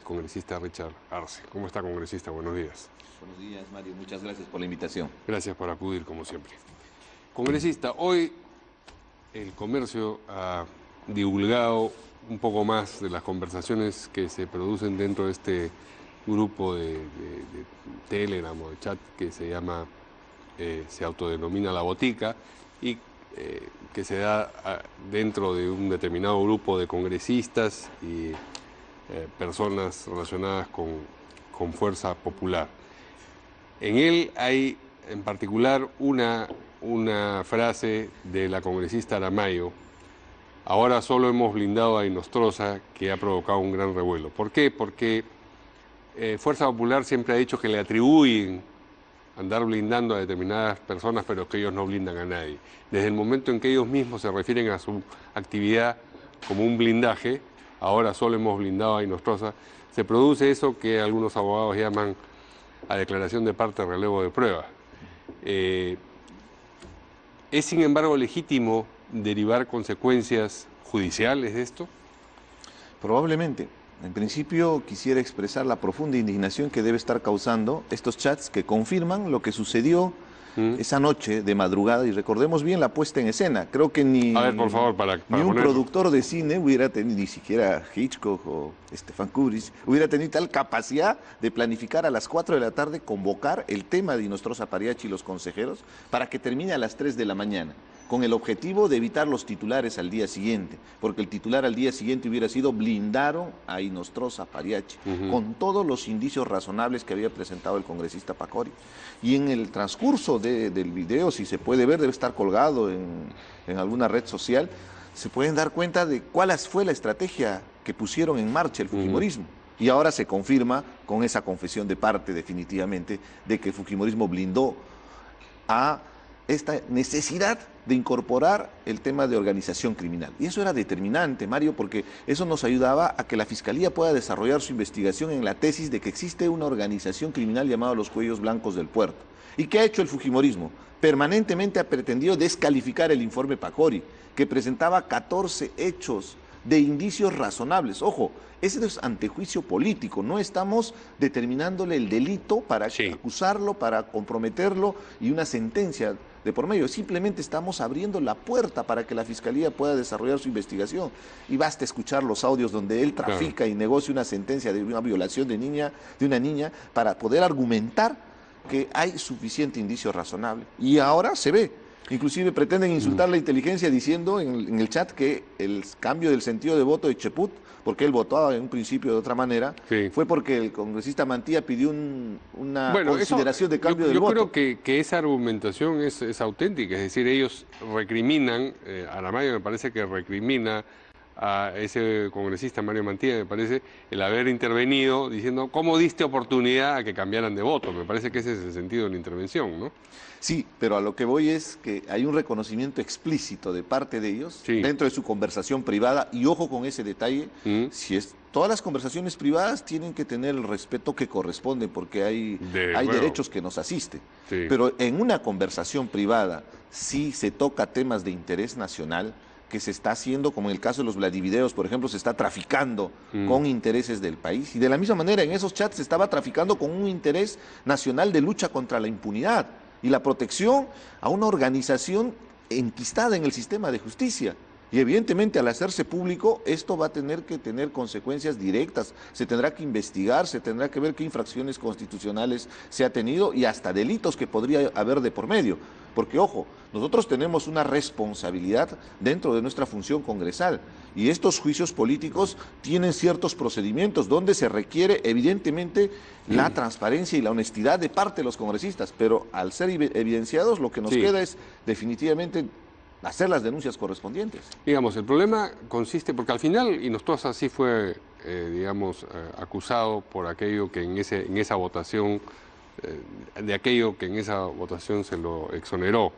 congresista Richard Arce. ¿Cómo está, congresista? Buenos días. Buenos días, Mario. Muchas gracias por la invitación. Gracias por acudir, como siempre. Congresista, hoy el Comercio ha divulgado un poco más de las conversaciones que se producen dentro de este grupo de Telegram o de chat que se llama, se autodenomina La Botica, y que se da dentro de un determinado grupo de congresistas y personas relacionadas con Fuerza Popular. En él hay en particular una frase de la congresista Aramayo: ahora solo hemos blindado a Inostroza, que ha provocado un gran revuelo. ¿Por qué? Porque Fuerza Popular siempre ha dicho que le atribuyen andar blindando a determinadas personas, pero que ellos no blindan a nadie. Desde el momento en que ellos mismos se refieren a su actividad como un blindaje, ahora solo hemos blindado a Inostroza, se produce eso que algunos abogados llaman a declaración de parte, relevo de prueba. ¿Es sin embargo legítimo derivar consecuencias judiciales de esto? Probablemente. En principio quisiera expresar la profunda indignación que debe estar causando estos chats que confirman lo que sucedió esa noche de madrugada, y recordemos bien la puesta en escena. Creo que ni, a ver, por favor, para ni un ponerlo. productor de cine hubiera tenido, ni siquiera Hitchcock o Stefan Kubrick, hubiera tenido tal capacidad de planificar a las 4 de la tarde, convocar el tema de Inostroza Pariachi y los consejeros para que termine a las 3 de la mañana, con el objetivo de evitar los titulares al día siguiente, porque el titular al día siguiente hubiera sido: blindaron a Inostroza Pariachi, con todos los indicios razonables que había presentado el congresista Pacori. Y en el transcurso del video, si se puede ver, debe estar colgado en alguna red social, se pueden dar cuenta de cuál fue la estrategia que pusieron en marcha el fujimorismo. Y ahora se confirma con esa confesión de parte, definitivamente, de que el fujimorismo blindó a esta necesidad de incorporar el tema de organización criminal. Y eso era determinante, Mario, porque eso nos ayudaba a que la Fiscalía pueda desarrollar su investigación en la tesis de que existe una organización criminal llamada los Cuellos Blancos del Puerto. ¿Y qué ha hecho el fujimorismo? Permanentemente ha pretendido descalificar el informe Pacori, que presentaba 14 hechos de indicios razonables. Ojo, ese es antejuicio político, no estamos determinándole el delito para acusarlo, para comprometerlo y una sentencia de por medio. Simplemente estamos abriendo la puerta para que la Fiscalía pueda desarrollar su investigación. Y basta escuchar los audios donde él trafica y negocia una sentencia de una violación de una niña para poder argumentar que hay suficiente indicio razonable. Y ahora se ve. Inclusive pretenden insultar la inteligencia diciendo en el chat que el cambio del sentido de voto de Cheput, porque él votaba en un principio de otra manera, fue porque el congresista Mantilla pidió una consideración de cambio del voto. Yo creo que esa argumentación es auténtica, es decir, ellos recriminan, Aramayo me parece que recrimina a ese congresista Mario Mantilla, me parece, el haber intervenido diciendo: ¿cómo diste oportunidad a que cambiaran de voto? Me parece que ese es el sentido de la intervención, ¿no? Sí, pero a lo que voy es que hay un reconocimiento explícito de parte de ellos dentro de su conversación privada, y ojo con ese detalle, todas las conversaciones privadas tienen que tener el respeto que corresponde, porque hay derechos que nos asisten. Pero en una conversación privada, si se toca temas de interés nacional, que se está haciendo, como en el caso de los Vladivideos, por ejemplo, se está traficando con intereses del país. Y de la misma manera, en esos chats se estaba traficando con un interés nacional de lucha contra la impunidad y la protección a una organización enquistada en el sistema de justicia. Y evidentemente, al hacerse público, esto va a tener que tener consecuencias directas. Se tendrá que investigar, se tendrá que ver qué infracciones constitucionales se ha tenido y hasta delitos que podría haber de por medio. Porque, ojo, nosotros tenemos una responsabilidad dentro de nuestra función congresal, y estos juicios políticos tienen ciertos procedimientos donde se requiere evidentemente la transparencia y la honestidad de parte de los congresistas, pero al ser evidenciados, lo que nos queda es definitivamente hacer las denuncias correspondientes. Digamos, el problema consiste, porque al final Inostroza sí fue, acusado por aquello que en esa votación, de aquello que en esa votación se lo exoneró,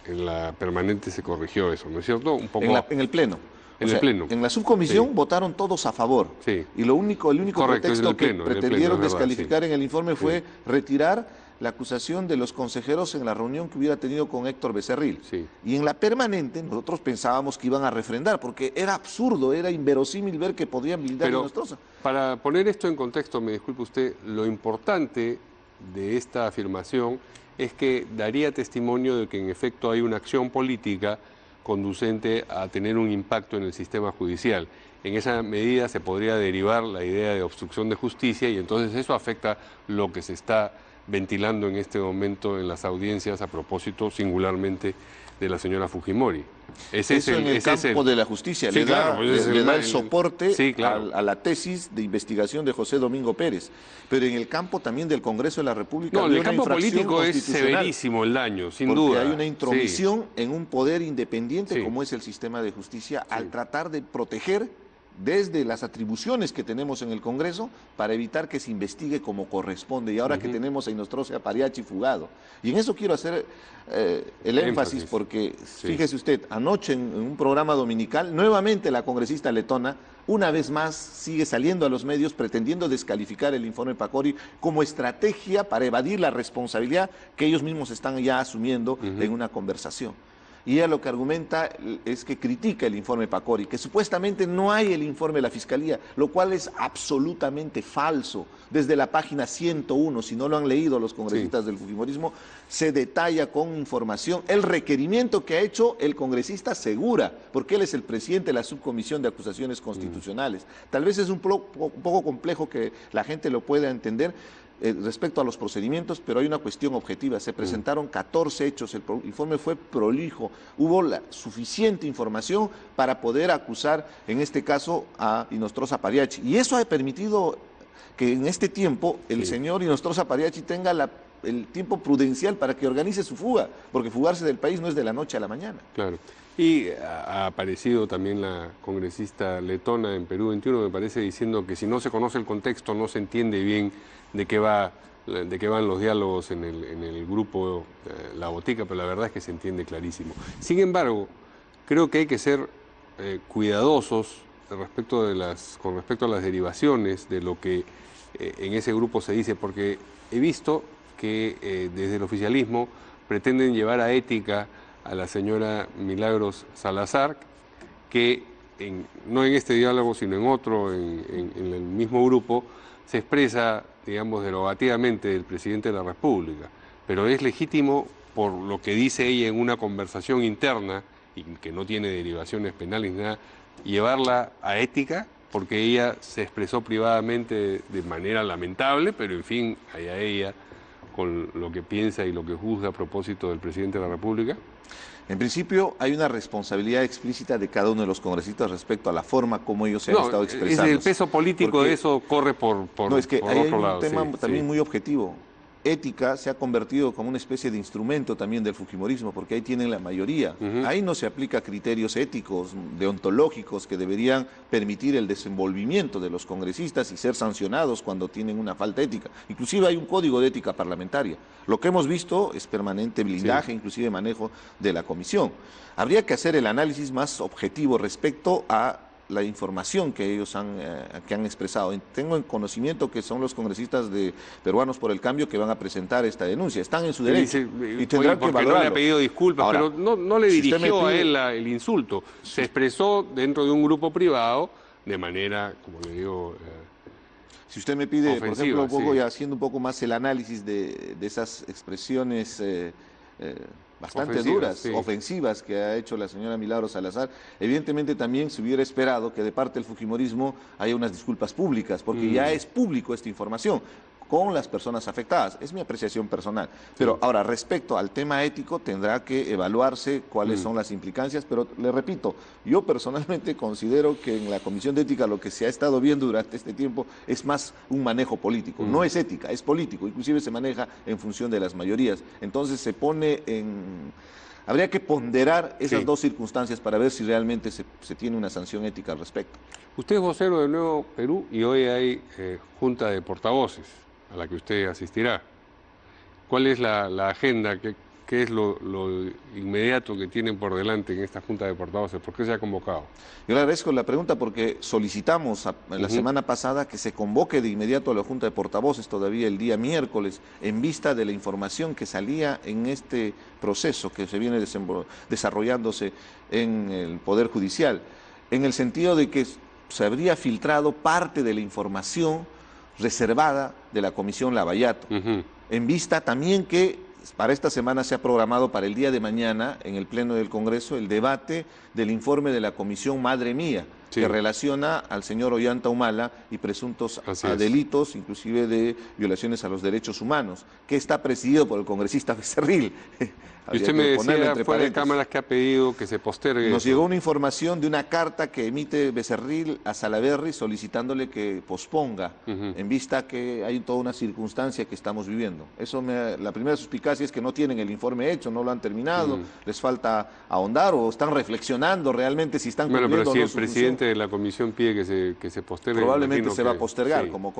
en la permanente se corrigió eso, ¿no es cierto? Un poco En el Pleno. En el Pleno. En la subcomisión Sí. votaron todos a favor. Sí. Y el único Correcto, es en pretexto el Pleno, que en el pretendieron Pleno, es verdad, descalificar sí. en el informe fue retirar la acusación de los consejeros en la reunión que hubiera tenido con Héctor Becerril. Sí. Y en la permanente nosotros pensábamos que iban a refrendar, porque era absurdo, era inverosímil ver que podían blindar a Pero Inostroza. para poner esto en contexto, me disculpe usted, lo importante de esta afirmación es que daría testimonio de que en efecto hay una acción política conducente a tener un impacto en el sistema judicial. En esa medida se podría derivar la idea de obstrucción de justicia y entonces eso afecta lo que se está ventilando en este momento en las audiencias a propósito singularmente de la señora Fujimori. Eso en el campo de la justicia, Sí, le claro, da, pues le da el soporte sí, claro. a la tesis de investigación de José Domingo Pérez. Pero en el campo también del Congreso de la República No, en había el una campo infracción político es constitucional, severísimo el daño, sin porque duda. hay una Sí. intromisión en un poder independiente Sí. como es el sistema de justicia al tratar de proteger desde las atribuciones que tenemos en el Congreso para evitar que se investigue como corresponde. Y ahora que tenemos a Inostroza Apariachi fugado. Y en eso quiero hacer el énfasis porque, fíjese usted, anoche en un programa dominical, nuevamente la congresista letona, una vez más, sigue saliendo a los medios pretendiendo descalificar el informe Pacori como estrategia para evadir la responsabilidad que ellos mismos están ya asumiendo en una conversación. Y ella lo que argumenta es que critica el informe Pacori, que supuestamente no hay el informe de la Fiscalía, lo cual es absolutamente falso. Desde la página 101, si no lo han leído los congresistas del Fujimorismo, se detalla con información el requerimiento que ha hecho el congresista Segura, porque él es el presidente de la Subcomisión de Acusaciones Constitucionales. Tal vez es un poco complejo que la gente lo pueda entender, respecto a los procedimientos, pero hay una cuestión objetiva. Se presentaron 14 hechos, el informe fue prolijo, hubo la suficiente información para poder acusar, en este caso, a Inostroza Apariachi. Y eso ha permitido que en este tiempo el señor Inostroza Apariachi tenga el tiempo prudencial para que organice su fuga, porque fugarse del país no es de la noche a la mañana. Claro. Y ha aparecido también la congresista letona en Perú 21, me parece, diciendo que si no se conoce el contexto, no se entiende bien de qué van los diálogos en el grupo La Botica, pero la verdad es que se entiende clarísimo. Sin embargo, creo que hay que ser cuidadosos con respecto a las derivaciones de lo que en ese grupo se dice, porque he visto que desde el oficialismo pretenden llevar a ética a la señora Milagros Salazar, que no en este diálogo, sino en otro, en el mismo grupo, se expresa, digamos, derogativamente del presidente de la República, pero es legítimo por lo que dice ella en una conversación interna, y que no tiene derivaciones penales ni nada, llevarla a ética, porque ella se expresó privadamente de manera lamentable, pero en fin, allá ella con lo que piensa y lo que juzga a propósito del presidente de la República. En principio, hay una responsabilidad explícita de cada uno de los congresistas respecto a la forma como ellos se han estado expresando. El peso político de eso corre por no, es que por hay otro un lado. tema también muy objetivo. Ética se ha convertido como una especie de instrumento también del fujimorismo, porque ahí tienen la mayoría. Ahí no se aplica criterios éticos, deontológicos, que deberían permitir el desenvolvimiento de los congresistas y ser sancionados cuando tienen una falta ética. Inclusive hay un código de ética parlamentaria. Lo que hemos visto es permanente blindaje, inclusive manejo de la comisión. Habría que hacer el análisis más objetivo respecto a la información que ellos han expresado. Tengo en conocimiento que son los congresistas de Peruanos por el Cambio que van a presentar esta denuncia. Están en su derecho y tendrán que valorarlo. No le ha pedido disculpas, ahora, pero no le si dirigió a él el insulto. Se expresó dentro de un grupo privado de manera, como le digo, si usted me pide, ofensiva, por ejemplo, un poco, ya haciendo un poco más el análisis de esas expresiones bastante duras, ofensivas que ha hecho la señora Milagros Salazar, evidentemente también se hubiera esperado que de parte del fujimorismo haya unas disculpas públicas, porque ya es público esta información con las personas afectadas. Es mi apreciación personal. Pero ahora, respecto al tema ético, tendrá que evaluarse cuáles son las implicancias, pero le repito, yo personalmente considero que en la Comisión de Ética lo que se ha estado viendo durante este tiempo es más un manejo político. No es ética, es político, inclusive se maneja en función de las mayorías. Entonces se pone en... Habría que ponderar esas dos circunstancias para ver si realmente se tiene una sanción ética al respecto. Usted es vocero de Nuevo Perú y hoy hay junta de portavoces a la que usted asistirá. ¿Cuál es la agenda? ¿Qué es lo inmediato que tienen por delante en esta Junta de Portavoces? ¿Por qué se ha convocado? Yo le agradezco la pregunta porque solicitamos la semana pasada que se convoque de inmediato a la Junta de Portavoces, todavía el día miércoles, en vista de la información que salía en este proceso que se viene desarrollándose en el Poder Judicial, en el sentido de que se habría filtrado parte de la información reservada de la Comisión Lavallato, en vista también que para esta semana se ha programado para el día de mañana en el Pleno del Congreso el debate del informe de la Comisión Madre Mía, que relaciona al señor Ollanta Humala y presuntos delitos, inclusive de violaciones a los derechos humanos, que está presidido por el congresista Becerril. Y usted me decía fuera de cámaras que ha pedido que se postergue. Nos llegó una información de una carta que emite Becerril a Salaverry solicitándole que posponga, en vista que hay toda una circunstancia que estamos viviendo. La primera suspicacia es que no tienen el informe hecho, no lo han terminado, les falta ahondar o están reflexionando realmente si están cumpliendo pero si no el presidente de la comisión pide que se postergue, probablemente se va a postergar como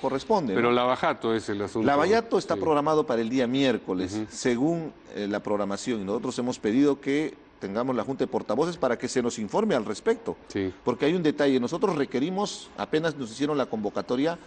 corresponde. Pero ¿no? Lavallato es el asunto. Lavallato está programado para el día miércoles, según la programación, y nosotros hemos pedido que tengamos la Junta de Portavoces para que se nos informe al respecto, porque hay un detalle, nosotros requerimos, apenas nos hicieron la convocatoria,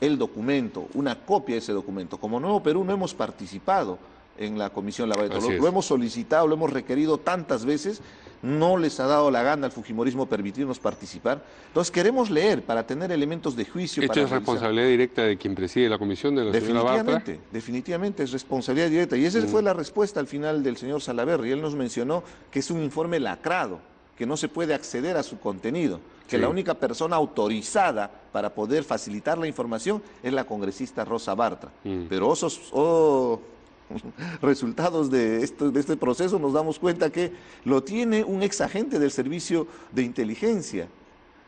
el documento, una copia de ese documento. Como Nuevo Perú no hemos participado en la Comisión Lavallato, lo hemos solicitado, lo hemos requerido tantas veces, no les ha dado la gana al fujimorismo permitirnos participar. Entonces queremos leer para tener elementos de juicio. ¿Esto es responsabilidad directa de quien preside la comisión, de la señora Bartra? Definitivamente es responsabilidad directa. Y esa fue la respuesta al final del señor Salaverry. Él nos mencionó que es un informe lacrado, que no se puede acceder a su contenido, que la única persona autorizada para poder facilitar la información es la congresista Rosa Bartra. Pero resultados de este proceso nos damos cuenta que lo tiene un ex agente del Servicio de Inteligencia.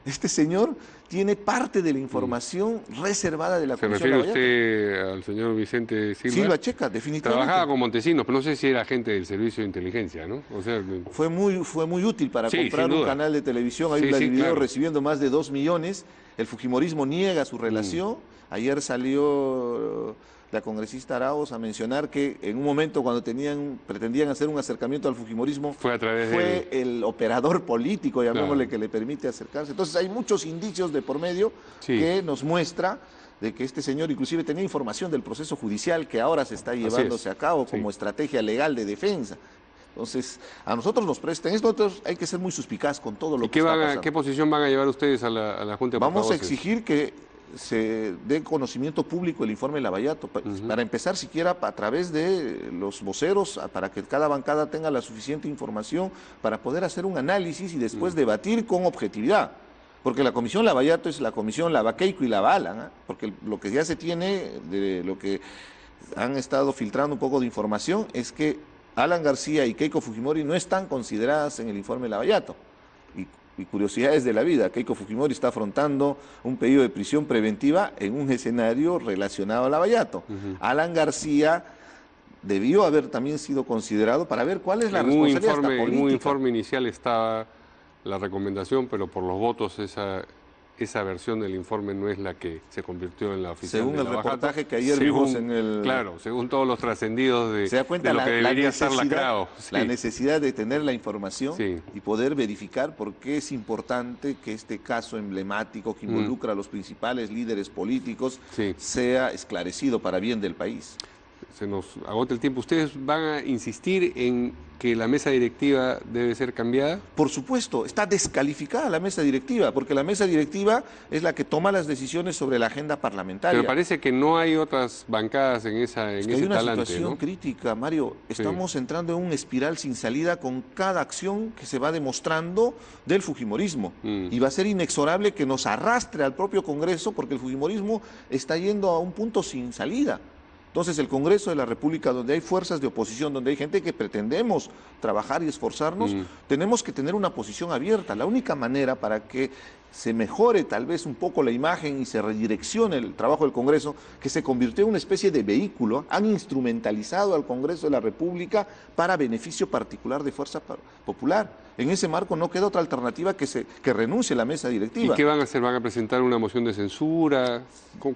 Este señor tiene parte de la información reservada de la Comisión Lavallato. ¿Se refiere usted al señor Vicente Silva? Silva Checa, definitivamente. Trabajaba con Montesinos, pero no sé si era agente del Servicio de Inteligencia, ¿no? O sea, fue muy útil para comprar un canal de televisión. Hay un video recibiendo más de 2 millones. El fujimorismo niega su relación. Ayer salió la congresista Arauz a mencionar que en un momento cuando pretendían hacer un acercamiento al fujimorismo, fue el operador político, llamémosle, que le permite acercarse. Entonces hay muchos indicios de por medio que nos muestra de que este señor inclusive tenía información del proceso judicial que ahora se está llevándose a cabo como estrategia legal de defensa. Entonces, a nosotros nos prestan esto, entonces hay que ser muy suspicaz con todo lo que está pasando. ¿Qué posición van a llevar ustedes a la Junta de Portavoces? Vamos a exigir que se dé conocimiento público el informe Lavallato, para empezar siquiera a través de los voceros, para que cada bancada tenga la suficiente información para poder hacer un análisis y después debatir con objetividad. Porque la Comisión Lavallato es la Comisión Lavaqueico y Lavalan, porque lo que ya se tiene, de lo que han estado filtrando un poco de información, es que Alan García y Keiko Fujimori no están consideradas en el informe Lavallato. Y curiosidades de la vida, Keiko Fujimori está afrontando un pedido de prisión preventiva en un escenario relacionado a Lavallato. Alan García debió haber también sido considerado para ver cuál es la responsabilidad política. En un informe inicial estaba la recomendación, pero por los votos esa versión del informe no es la que se convirtió en la oficial. Según el reportaje que ayer vimos en el... Claro, según todos los trascendidos de lo que debería estar lacrado. La necesidad de tener la información y poder verificar por qué es importante que este caso emblemático que involucra a los principales líderes políticos sea esclarecido para bien del país. Se nos agota el tiempo. ¿Ustedes van a insistir en que la mesa directiva debe ser cambiada? Por supuesto, está descalificada la mesa directiva, porque la mesa directiva es la que toma las decisiones sobre la agenda parlamentaria. Pero parece que no hay otras bancadas en ese talante, hay una situación crítica, Mario. Estamos entrando en una espiral sin salida con cada acción que se va demostrando del fujimorismo. Y va a ser inexorable que nos arrastre al propio Congreso, porque el fujimorismo está yendo a un punto sin salida. Entonces el Congreso de la República, donde hay fuerzas de oposición, donde hay gente que pretendemos trabajar y esforzarnos, tenemos que tener una posición abierta. La única manera para que se mejore tal vez un poco la imagen y se redireccione el trabajo del Congreso, que se convirtió en una especie de vehículo, han instrumentalizado al Congreso de la República para beneficio particular de Fuerza Popular. En ese marco no queda otra alternativa que renuncie la mesa directiva. ¿Y qué van a hacer? ¿Van a presentar una moción de censura?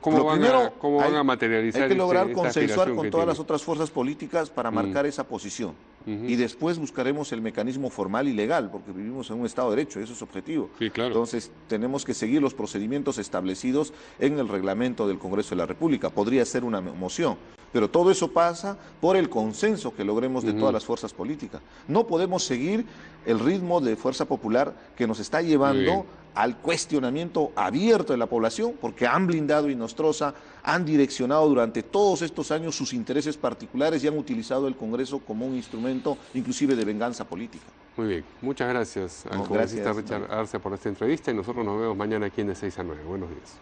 ¿Cómo van a materializar? Hay que lograr esta consensuar aspiración con que todas tiene? las otras fuerzas políticas para marcar esa posición. Y después buscaremos el mecanismo formal y legal, porque vivimos en un Estado de Derecho, eso es objetivo. Sí, claro. Entonces, tenemos que seguir los procedimientos establecidos en el reglamento del Congreso de la República. Podría ser una moción, pero todo eso pasa por el consenso que logremos de todas las fuerzas políticas. No podemos seguir el ritmo de fuerza popular que nos está llevando al cuestionamiento abierto de la población, porque han blindado a Inostroza, han direccionado durante todos estos años sus intereses particulares y han utilizado el Congreso como un instrumento inclusive de venganza política. Muy bien, muchas gracias al congresista Richard Arce por esta entrevista y nosotros nos vemos mañana aquí en de 6 a 9. Buenos días.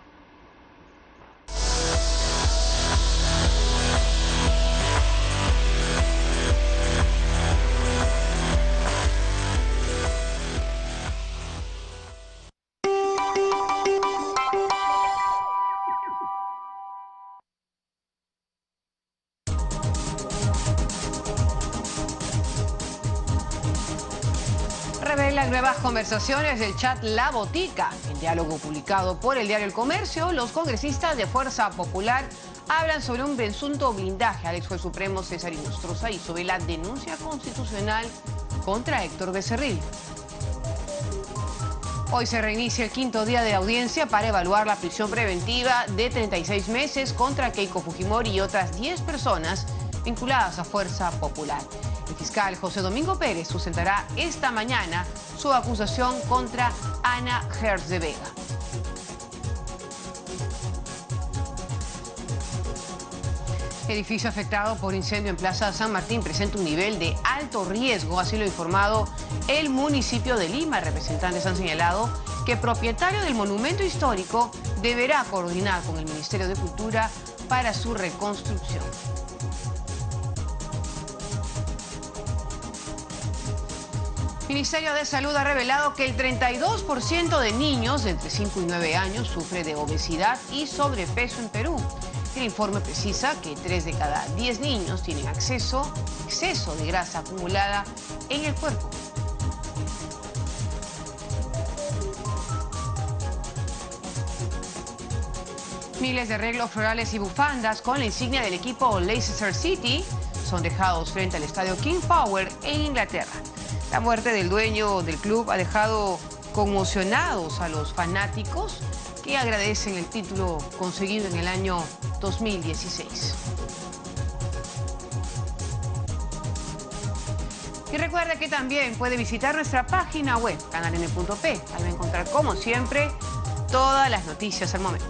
Revelan nuevas conversaciones del chat La Botica. En diálogo publicado por el diario El Comercio, los congresistas de Fuerza Popular hablan sobre un presunto blindaje al ex juez supremo César Inostroza y sobre la denuncia constitucional contra Héctor Becerril. Hoy se reinicia el quinto día de audiencia para evaluar la prisión preventiva de 36 meses contra Keiko Fujimori y otras 10 personas vinculadas a Fuerza Popular. El fiscal José Domingo Pérez sustentará esta mañana su acusación contra Ana Hertz de Vega. Edificio afectado por incendio en Plaza San Martín presenta un nivel de alto riesgo, así lo ha informado el municipio de Lima. Representantes han señalado que el propietario del monumento histórico deberá coordinar con el Ministerio de Cultura para su reconstrucción. El Ministerio de Salud ha revelado que el 32% de niños de entre 5 y 9 años sufre de obesidad y sobrepeso en Perú. El informe precisa que 3 de cada 10 niños tienen exceso de grasa acumulada en el cuerpo. Miles de arreglos florales y bufandas con la insignia del equipo Leicester City son dejados frente al estadio King Power en Inglaterra. La muerte del dueño del club ha dejado conmocionados a los fanáticos que agradecen el título conseguido en el año 2016. Y recuerda que también puede visitar nuestra página web, canaln.p. Ahí va a encontrar, como siempre, todas las noticias al momento.